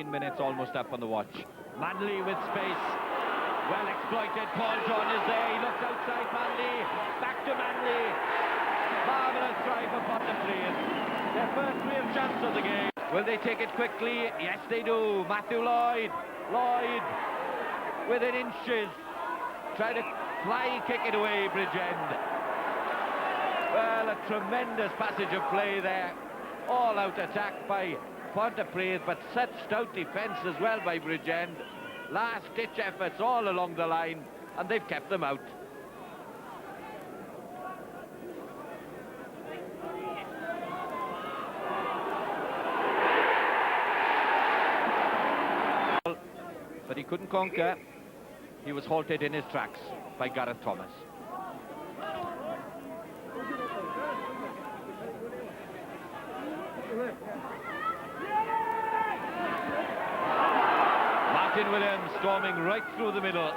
Minutes almost up on the watch. Manley with space. Well exploited. Paul John is there. He looks outside Manley. Back to Manley. Marvellous try for Pontypridd. Their first real chance of the game. Will they take it quickly? Yes, they do. Matthew Lloyd. Lloyd within inches. Try to fly kick it away, Bridgend. Well, a tremendous passage of play there. All out attack by Pontypridd, but such stout defence as well by Bridgend. Last-ditch efforts all along the line, and they've kept them out. But he couldn't conquer. He was halted in his tracks by Gareth Thomas. Martin Williams storming right through the middle.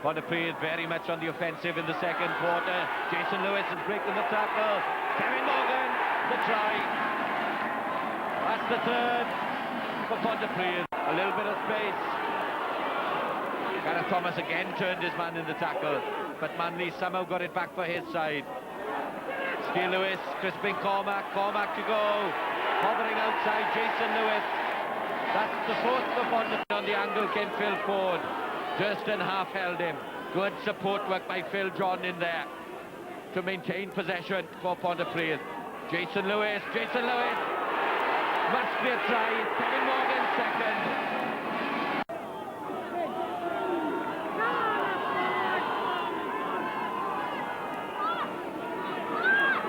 Pontypridd very much on the offensive in the second quarter. Jason Lewis is breaking the tackle. Kevin Morgan, the try. That's the third for Pontypridd. A little bit of space. Gareth Thomas again turned his man in the tackle, but Manley somehow got it back for his side. Steele Lewis, crisping Cormac to go. Hovering outside Jason Lewis. That's the fourth for Pontypridd. On the angle came Phil Ford. Durston half held him. Good support work by Phil John in there to maintain possession for Pontypridd. Jason Lewis. Must be a try. Kevin Morgan second.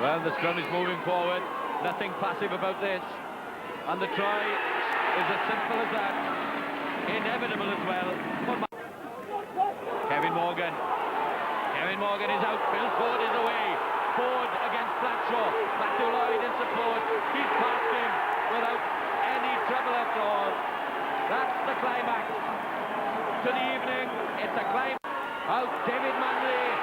Well, the scrum is moving forward. Nothing passive about this. And the try is as simple as that. Inevitable as well. Kevin Morgan is out. Phil Ford is away. Ford against Bradshaw. Matthew Lloyd in support. He's past him without any trouble at all. That's the climax to the evening. It's a climax. Out David Manley.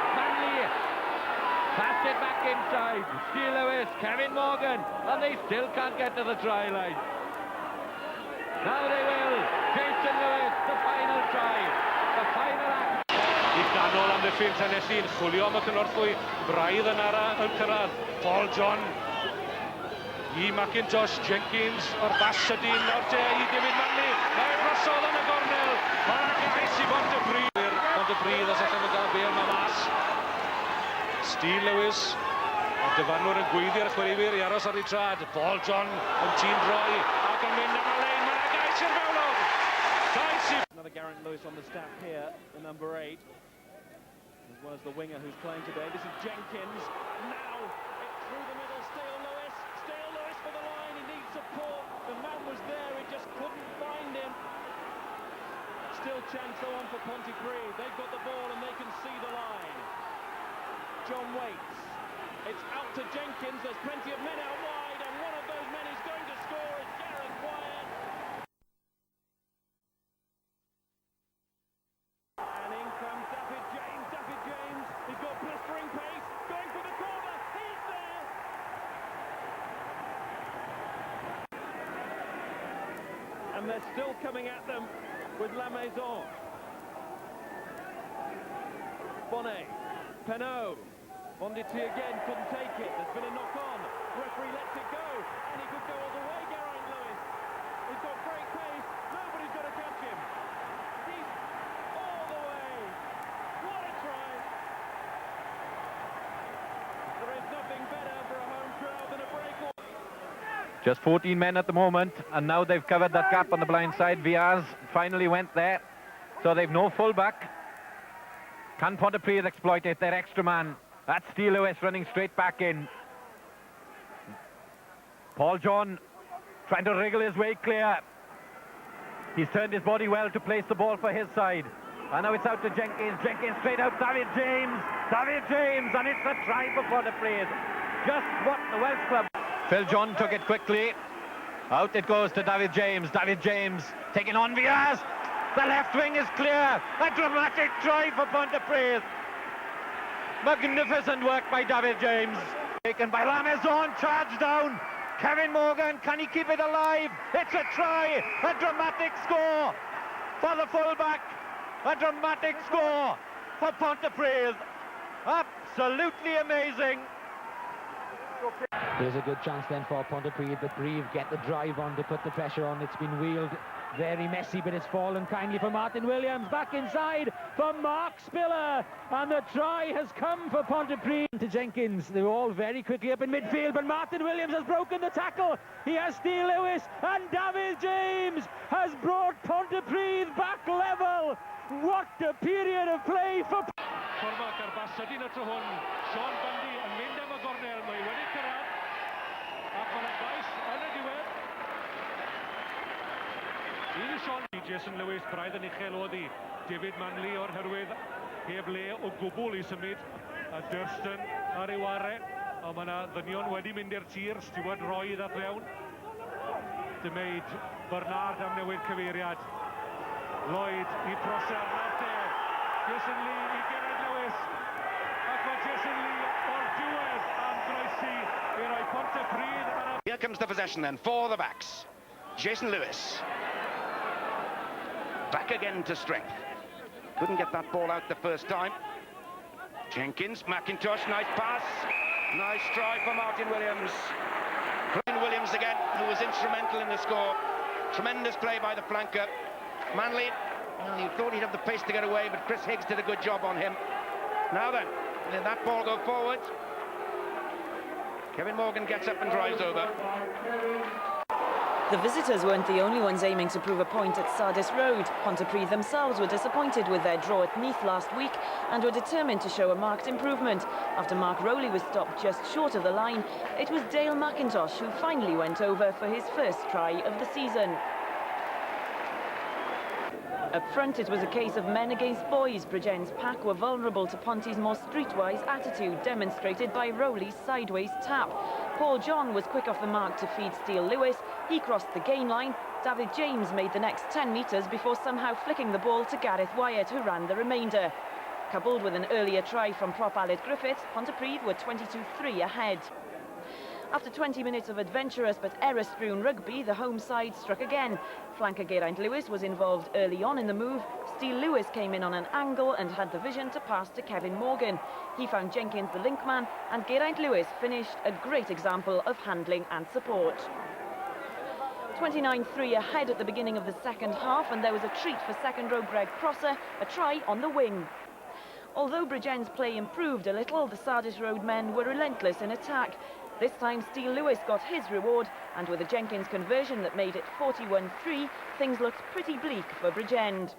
Passed it back inside. Steele Lewis, Kevin Morgan, and they still can't get to the try line. Now they will. Jason Lewis, the final try. The final act. I ganol am ddiffyn Tennessee, chwilio am y cynorthwy, braidd yn cyrraedd. Paul John, i Macintosh, Jenkins, o'r bas sydyn, o'r de i David Manley. Mae'n drosodd yn y gornel. Mae'n gais i Pontypridd. Pontypridd os allan o gael bel ma mas. Steele Lewis, a dyfarnwr yn gweithio'r chwaraewyr i aros ar ei trad. Paul John yn tîn droi ac yn mynd am y lein. Mae'n gais i'r mewnol. Another Gareth Lewis on the staff here, the number 8, as well as the winger who's playing today. This is Jenkins. Now it's through the middle. Steele Lewis for the line. He needs support. The man was there. He just couldn't find him. Still chance though on for Pontypridd. They've got the ball and they can see the line. John waits. It's out to Jenkins. There's plenty of men out wide, and one of those men is going to score. It's Gareth Wyatt. And in comes David James. He's got blistering pace. Going for the corner. He's there. And they're still coming at them with La Maison. Bonnet. Penaud. Bonditi again, couldn't take it. There's been a knock-on. Referee lets it go. And he could go all the way, Gareth Lewis. He's got great pace. Nobody's going to catch him. He's all the way. What a try. There is nothing better for a home crowd than a breakaway. Just 14 men at the moment, and now they've covered that gap on the blind side. Viaz finally went there, so they've no full-back. Can Pontypridd exploit it? Their extra man. That's Steele Lewis running straight back in. Paul John trying to wriggle his way clear. He's turned his body well to place the ball for his side. And now it's out to Jenkins. Jenkins straight out. David James, and it's a try for Pontypridd. Just what the Welsh club. Phil John took it quickly. Out it goes to David James. David James taking on Viaz. The left wing is clear. A dramatic try for Pontypridd. Magnificent work by David James. Taken by La Maison, charged down. Kevin Morgan, can he keep it alive? It's a try, a dramatic score for the fullback, a dramatic score for Pontypridd. Absolutely amazing. There's a good chance then for Pontypridd, but Breve get the drive on to put the pressure on. It's been wheeled very messy, but it's fallen kindly for Martin Williams. Back inside for Mark Spiller, and the try has come for Pontypridd. To Jenkins, they were all very quickly up in midfield, but Martin Williams has broken the tackle. He has Steele Lewis, and David James has brought Pontypridd back level. What a period of play for Cormac ar Basadin at hwn, Sean Bundy yn mynd am y gornel, mae wedi cyrraedd, ac mae'n gais yn y diwedd. Un i Sean, Jason Lewis, braidd yn uchel oedd hi, David Manley o'r hyrwydd, heb le o gwbl i symud, a Durston ar ei ware, a mae yna ddynion wedi mynd i'r tir, Stewart Roy ddath fewn, dymeid Bernard am newid cyfeiriad, Lloyd i prosser nawr te, Jason Lee i Geraint Lewis, ac mae Jason Lee o'r diwedd am groesi i roi Pontypridd ar y... Here comes the possession then for the backs. Jason Lewis. Back again to strength. Couldn't get that ball out the first time. Jenkins, McIntosh, nice pass. Nice try for Martin Williams. Martin Williams again, who was instrumental in the score. Tremendous play by the flanker. Manley, well, you thought he'd have the pace to get away, but Chris Higgs did a good job on him. Now then, did that ball go forward? Kevin Morgan gets up and drives over. The visitors weren't the only ones aiming to prove a point at Sardis Road. Pontypridd themselves were disappointed with their draw at Neath last week and were determined to show a marked improvement. After Mark Rowley was stopped just short of the line, it was Dale McIntosh who finally went over for his first try of the season. Up front, it was a case of men against boys. Bridgend's pack were vulnerable to Ponty's more streetwise attitude, demonstrated by Rowley's sideways tap. Paul John was quick off the mark to feed Steele Lewis. He crossed the gain line. David James made the next 10 metres before somehow flicking the ball to Gareth Wyatt, who ran the remainder. Coupled with an earlier try from prop Aled Griffiths, Pontypridd were 22-3 ahead. After 20 minutes of adventurous but error-strewn rugby, the home side struck again. Flanker Geraint Lewis was involved early on in the move. Steele Lewis came in on an angle and had the vision to pass to Kevin Morgan. He found Jenkins the link man, and Geraint Lewis finished a great example of handling and support. 29-3 ahead at the beginning of the second half, and there was a treat for second row Greg Prosser, a try on the wing. Although Bridgend's play improved a little, the Sardis Road men were relentless in attack. This time Steele Lewis got his reward, and with a Jenkins conversion that made it 41-3, things looked pretty bleak for Bridgend.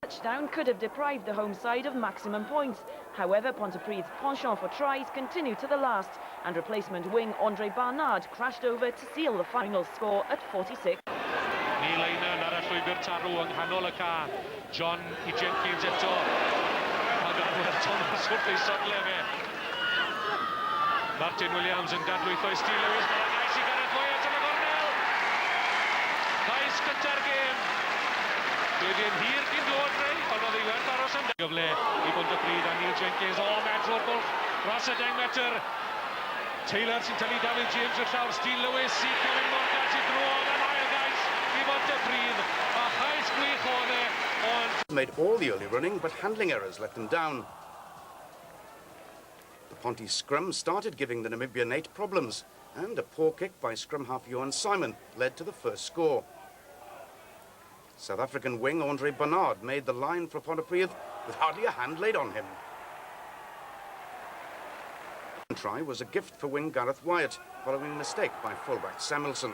Touchdown could have deprived the home side of maximum points. However, Pontypridd's penchant for tries continued to the last, and replacement wing Andre Barnard crashed over to seal the final score at 46. Ni-liner ar y llwybr tarw yng nghanol y ca. John i Jenkins eto. Mae gadw'r Thomas wrth ei sodle fe. Martin Williams yn dadlwytho i Steele Lewis. Mae'n gais i Gareth Wyatt am y gornel. Gais gyda'r gêm. Doedd hi'n hir gyn dod rei, ond oedd ei werth aros am gyfle i Pontypridd a Neil Jenkins. O, medro'r bwlch dros y 10 metr. Taylor sy'n tynnu David James o'r llawr. Steele Lewis i Kevin Morgan sy'n drodd am ail gais i Pontypridd. A chais gwych oedd e, ond... Made all the early running, but handling errors let them down. The Ponty scrum started giving the Namibian 8 problems, and a poor kick by scrum half Johan Simon led to the first score. South African wing Andre Barnard made the line for Pontypridd with hardly a hand laid on him. The try was a gift for wing Gareth Wyatt, following a mistake by fullback Samuelson.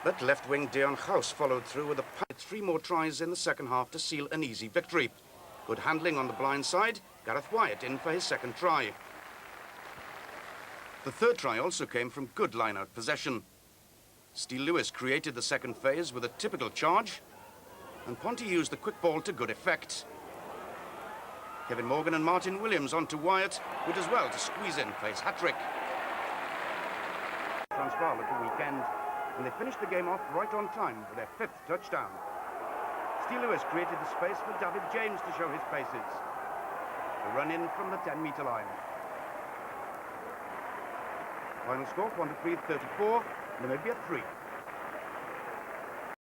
But left wing Deon Gauss followed through with 3 more tries in the second half to seal an easy victory. Good handling on the blind side, Gareth Wyatt in for his second try. The third try also came from good line-out possession. Steele Lewis created the second phase with a typical charge, and Ponty used the quick ball to good effect. Kevin Morgan and Martin Williams onto Wyatt, would as well to squeeze in for his hat-trick. Transvaal at the weekend, and they finished the game off right on time with their 5th touchdown. Steele Lewis created the space for David James to show his paces. A run in from the 10-metre line. Final score, Pontypridd 34, Namibia 3.